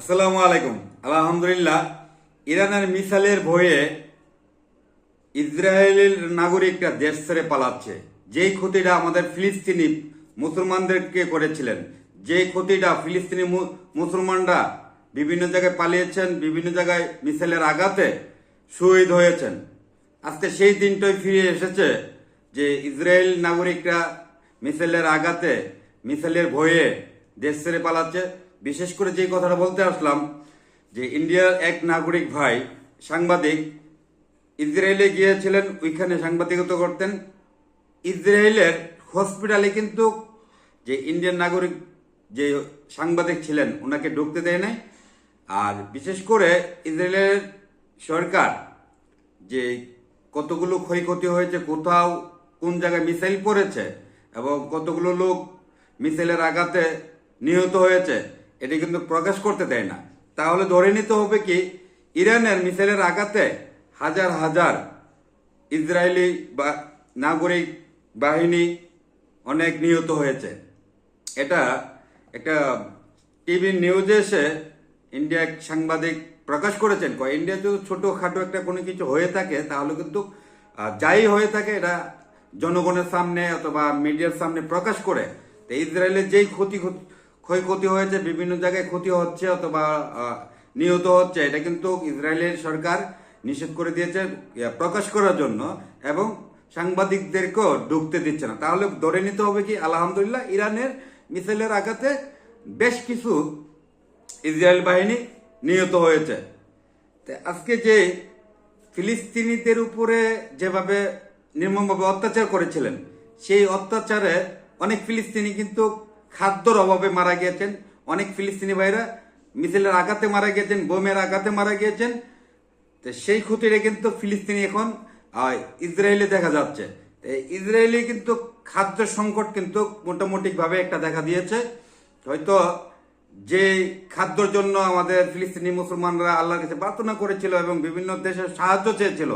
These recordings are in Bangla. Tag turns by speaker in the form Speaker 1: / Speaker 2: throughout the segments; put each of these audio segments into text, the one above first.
Speaker 1: আসসালামু আলাইকুম। আলহামদুলিল্লাহ, ইরানের মিসাইলের ভয়ে ইসরায়েলের নাগরিকরা দেশ ছেড়ে পালাচ্ছে। যেই ক্ষতিটা আমাদের ফিলিস্তিনি মুসলমানদেরকে করেছিলেন, যে ক্ষতিটা ফিলিস্তিনি মুসলমানরা বিভিন্ন জায়গায় পালিয়েছেন, বিভিন্ন জায়গায় মিসাইলের আঘাতে শহীদ হয়েছেন, আজকে সেই দিনটাই ফিরে এসেছে যে ইসরায়েল নাগরিকরা মিসাইলের আঘাতে, মিসাইলের ভয়ে দেশ ছেড়ে পালাচ্ছে। বিশেষ করে যে কথাটা বলতে আসলাম, যে ইন্ডিয়ার এক নাগরিক ভাই সাংবাদিক ইসরায়েলে গিয়েছিলেন, ওইখানে সাংবাদিকতা করতেন। ইসরায়েলের হসপিটালে কিন্তু যে ইন্ডিয়ান নাগরিক যে সাংবাদিক ছিলেন ওনাকে ঢুকতে দেয় নাই। আর বিশেষ করে ইসরায়েলের সরকার যে কতগুলো ক্ষয়ক্ষতি হয়েছে, কোথাও কোন জায়গায় মিসাইল পড়েছে এবং কতগুলো লোক মিসাইলের আঘাতে নিহত হয়েছে, এটি কিন্তু প্রকাশ করতে দেয় না। তাহলে ধরে নিতে হবে কি ইরানের মিসাইলের আঘাতে হাজার হাজার ইসরায়েলি বা নাগরিক বাহিনী অনেক নিহত হয়েছে। এটা একটা টিভি নিউজে এসে ইন্ডিয়া সাংবাদিক প্রকাশ করেছেন। ইন্ডিয়া যদি ছোটখাটো একটা কোনো কিছু হয়ে থাকে তাহলে কিন্তু যাই হয়ে থাকে এটা জনগণের সামনে অথবা মিডিয়ার সামনে প্রকাশ করে। তো ইসরায়েলের যেই ক্ষয়ক্ষতি হয়েছে, বিভিন্ন জায়গায় ক্ষতি হচ্ছে অথবা নিহত হচ্ছে, এটা কিন্তু ইসরায়েলের সরকার নিষেধ করে দিয়েছে প্রকাশ করার জন্য, এবং সাংবাদিকদেরকেও ঢুকতে দিচ্ছে না। তাহলে ধরে নিতে হবে কি আলহামদুলিল্লাহ ইরানের মিসাইলের আঘাতে বেশ কিছু ইসরায়েল বাহিনী নিহত হয়েছে। আজকে যে ফিলিস্তিনিদের উপরে যেভাবে নির্মমভাবে অত্যাচার করেছিলেন, সেই অত্যাচারে অনেক ফিলিস্তিনি কিন্তু খাদ্যর অভাবে মারা গিয়েছেন, অনেক ফিলিস্তিনি ভাইরা মিসাইলের আঘাতে মারা গিয়েছেন, বোমের আঘাতে মারা গিয়েছেন। তো সেই ক্ষতিটা কিন্তু ফিলিস্তিনি এখন ইসরায়েলে দেখা যাচ্ছে। ইসরায়েলে কিন্তু খাদ্য সংকট কিন্তু মোটামুটিভাবে একটা দেখা দিয়েছে। হয়তো যে খাদ্যর জন্য আমাদের ফিলিস্তিনি মুসলমানরা আল্লাহর কাছে প্রার্থনা করেছিল এবং বিভিন্ন দেশের সাহায্য চেয়েছিল,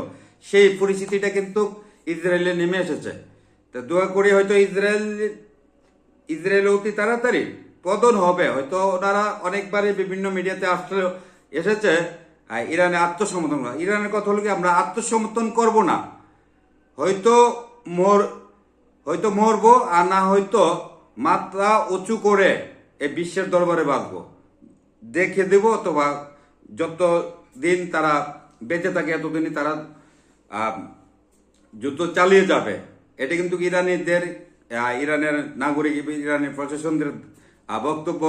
Speaker 1: সেই পরিস্থিতিটা কিন্তু ইসরায়েলে নেমে এসেছে। তো দোয়া করি হয়তো ইসরায়েল অতি তাড়াতাড়ি পতন হবে। হয়তো ওনারা অনেকবারই বিভিন্ন মিডিয়াতে এসেছে ইরানে আত্মসমর্থন করা। ইরানের কথা হলো কি আমরা আত্মসমর্থন করব না, হয়তো মরবো, আর না হয়তো মাথা উঁচু করে এই বিশ্বের দরবারে বাঁচবো, দেখে দেব। অথবা যত দিন তারা বেঁচে থাকে এতদিনই তারা যুদ্ধ চালিয়ে যাবে। এটা কিন্তু ইরানের নাগরিক, ইরানের প্রশাসনদের বক্তব্য।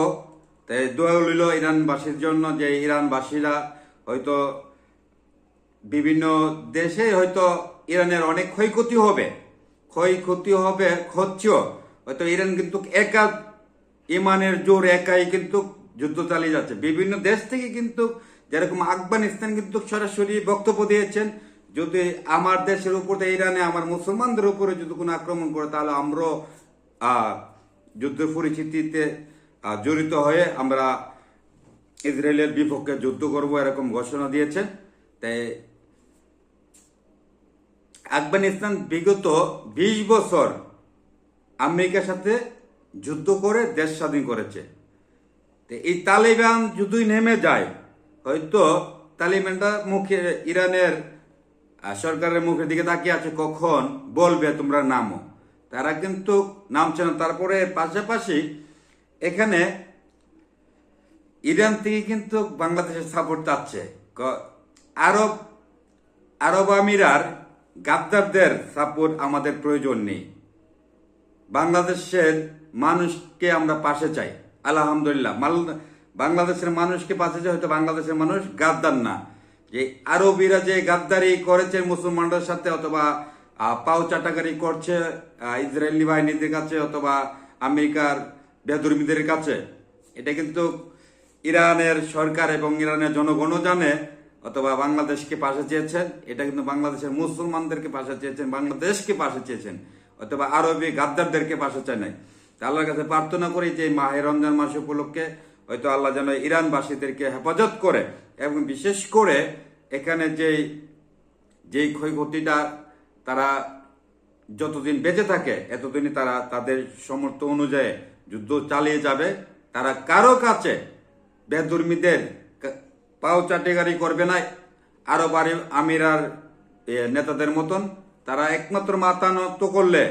Speaker 1: তাই দোয়া রইল ইরানবাসীর জন্য, যে ইরানবাসীরা হয়তো বিভিন্ন দেশে হয়তো ইরানের অনেক ক্ষয়ক্ষতি হবে, হচ্ছেও। হয়তো ইরান কিন্তু একা, ইমানের জোর একাই কিন্তু যুদ্ধ চালিয়ে যাচ্ছে। বিভিন্ন দেশ থেকে কিন্তু যেরকম আফগানিস্তান কিন্তু সরাসরি বক্তব্য দিয়েছেন, যদি আমার দেশের উপরে ইরানে আমার মুসলমানদের উপরে যদি কোনো আক্রমণ করে তাহলে আমরাও যুদ্ধ পরিস্থিতিতে জড়িত হয়ে আমরা ইসরায়েলের বিপক্ষে যুদ্ধ করব, এরকম ঘোষণা দিয়েছে। তাই আফগানিস্তান বিগত 20 বছর আমেরিকার সাথে যুদ্ধ করে দেশ স্বাধীন করেছে। এই তালিবান যদি নেমে যায়, হয়তো তালিবানটা ইরানের সরকারের মুখের দিকে তাকিয়ে আছে, কখন বলবে তোমরা নামো। তারা কিন্তু নামছে না। তারপরে পাশাপাশি এখানে ইরান থেকে কিন্তু বাংলাদেশের সাপোর্ট চাচ্ছে। আরব আমিরার গাদ্দারদের সাপোর্ট আমাদের প্রয়োজন নেই। বাংলাদেশের মানুষকে আমরা পাশে চাই। আলহামদুলিল্লাহ বাংলাদেশের মানুষকে পাশে চাই। হয়তো বাংলাদেশের মানুষ গাদ্দার না। যে আরবিরা যে গাদ্দারি করেছে মুসলমানদের সাথে, অথবা পাও চাটাকারি করছে ইসরায়েলি বাহিনীদের কাছে অথবা আমেরিকার বেধর্মীদের কাছে, এটা কিন্তু ইরানের সরকার এবং ইরানের জনগণও জানে। অথবা বাংলাদেশকে পাশে চেয়েছেন, এটা কিন্তু বাংলাদেশের মুসলমানদেরকে পাশে চেয়েছেন, বাংলাদেশকে পাশে চেয়েছেন, অথবা আরবি গাদ্দারদেরকে পাশে চায় নাই। আল্লাহর কাছে প্রার্থনা করি যে মাহে রমজান মাস উপলক্ষে হয়তো আল্লাহ যেন ইরানবাসীদেরকে হেফাজত করে, এবং বিশেষ করে এখানে যেই ক্ষয়ক্ষতিটা তারা যতদিন বেঁচে থাকে এতদিনই তারা তাদের সামর্থ্য অনুযায়ী যুদ্ধ চালিয়ে যাবে। তারা কারো কাছে বেদুর্মীদের পাও চাটেগারি করবে না আরব আমিরার নেতাদের মতন। তারা একমাত্র মাথা নত করলে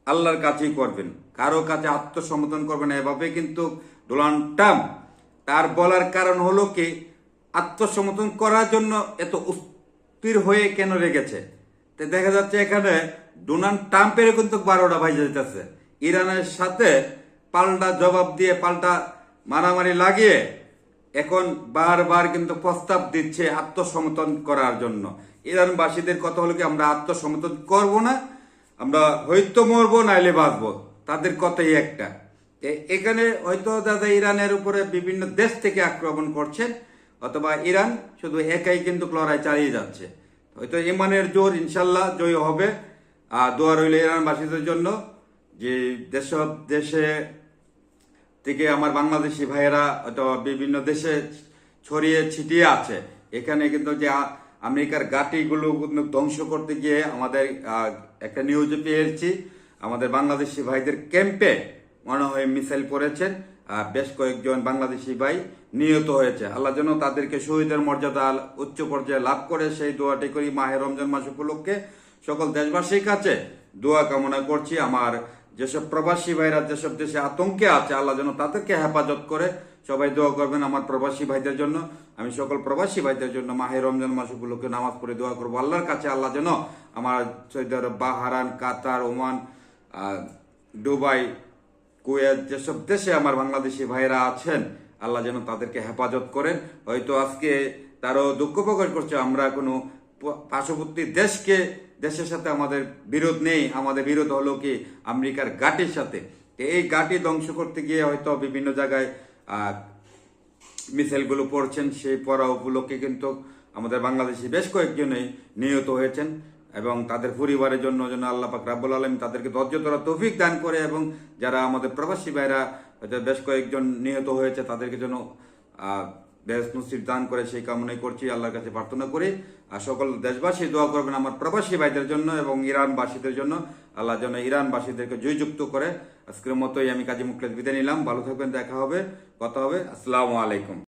Speaker 1: আল্লাহর কাছেই করবেন, কারো কাছে আত্মসমর্পণ করবেন। এভাবে কিন্তু ডোনাল্ড ট্রাম্প তার বলার কারণ হলো কি, আত্মসমর্পণ করার জন্য এত অস্থির হয়ে কেন রেগেছে। তো দেখা যাচ্ছে এখানে ডোনাল্ড ট্রাম্পের কিন্তু 12টা বাজে যেতেছে। ইরানের সাথে পাল্টা জবাব দিয়ে, পাল্টা মারামারি লাগিয়ে এখন বারবার কিন্তু প্রস্তাব দিচ্ছে আত্মসমর্পণ করার জন্য। ইরানবাসীদের কথা হলো কি, আমরা আত্মসমর্পণ করব না, আমরা হয়তো মরবো নাইলে বাঁচবো, তাদের কথাই একটা। এখানে হয়তো দাদা ইরানের উপরে বিভিন্ন দেশ থেকে আক্রমণ করছেন, অথবা ইরান শুধু একাই কিন্তু লড়াই চালিয়ে যাচ্ছে। হয়তো ইমানের জোর ইনশাল্লাহ জয় হবে। আর দোয়া রইল ইরানবাসীদের জন্য, যে দেশে থেকে আমার বাংলাদেশি ভাইয়েরা অথবা বিভিন্ন দেশে ছড়িয়ে ছিটিয়ে আছে, এখানে কিন্তু যে আমেরিকার ঘাঁটিগুলো ধ্বংস করতে গিয়ে আমাদের একটা নিউজে পেয়েছি, আমাদের বাংলাদেশি ভাইদের ক্যাম্পে মনে হয় মিসাইল পড়েছেন, বেশ কয়েকজন বাংলাদেশি ভাই নিহত হয়েছে। আল্লাহ যেন তাদেরকে শহীদের মর্যাদা উচ্চ পর্যায়ে লাভ করে, সেই দোয়াটি করি। মাহে রমজান মাস উপলক্ষে সকল দেশবাসীর কাছে দোয়া কামনা করছি। আমার যেসব প্রবাসী ভাইরা যেসব দেশে আতঙ্কে আছে, আল্লাহ যেন তাদেরকে হেফাজত করে। সবাই দোয়া করবেন আমার প্রবাসী ভাইদের জন্য। আমি সকল প্রবাসী ভাইদের জন্য মাহে রমজান মাস উপলক্ষে নামাজ পড়ে দোয়া করবো আল্লাহর কাছে, আল্লাহ যেন আমার সৌদি আরব, বাহারান, কাতার, ওমান, দুবাই, কুয়েত, যেসব দেশে আমার বাংলাদেশি ভাইরা আছেন, আল্লাহ যেন তাদেরকে হেফাজত করেন। হয়তো আজকে তারও দুঃখ প্রকাশ করছে, আমরা কোনো পার্শ্ববর্তী দেশের সাথে আমাদের বিরোধ নেই, আমাদের বিরোধ হলো কি আমেরিকার ঘাঁটির সাথে। এই ঘাঁটি ধ্বংস করতে গিয়ে হয়তো বিভিন্ন জায়গায় মিসাইলগুলো পড়ছেন, সেই পড়া উপলক্ষে কিন্তু আমাদের বাংলাদেশি বেশ কয়েকজনই নিহত হয়েছেন, এবং তাদের পরিবারের জন্য যেন আল্লাহ পাক রাব্বুল আলামিন তাদেরকে ধৈর্য ধরা তৌফিক দান করে, এবং যারা আমাদের প্রবাসী ভাইরা হয়তো বেশ কয়েকজন নিহত হয়েছে তাদেরকে যেন বেশ নসিব দান করে, সেই কামনাই করছি, আল্লাহর কাছে প্রার্থনা করি। আর সকল দেশবাসী দোয়া করবেন আমার প্রবাসী ভাইদের জন্য এবং ইরানবাসীদের জন্য, আল্লাহ যেন ইরানবাসীদেরকে জয়যুক্ত করে। আজকের মতোই আমি কাজী মুখলেস বিদায় নিলাম। ভালো থাকবেন, দেখা হবে, কথা হবে। আসসালামু আলাইকুম।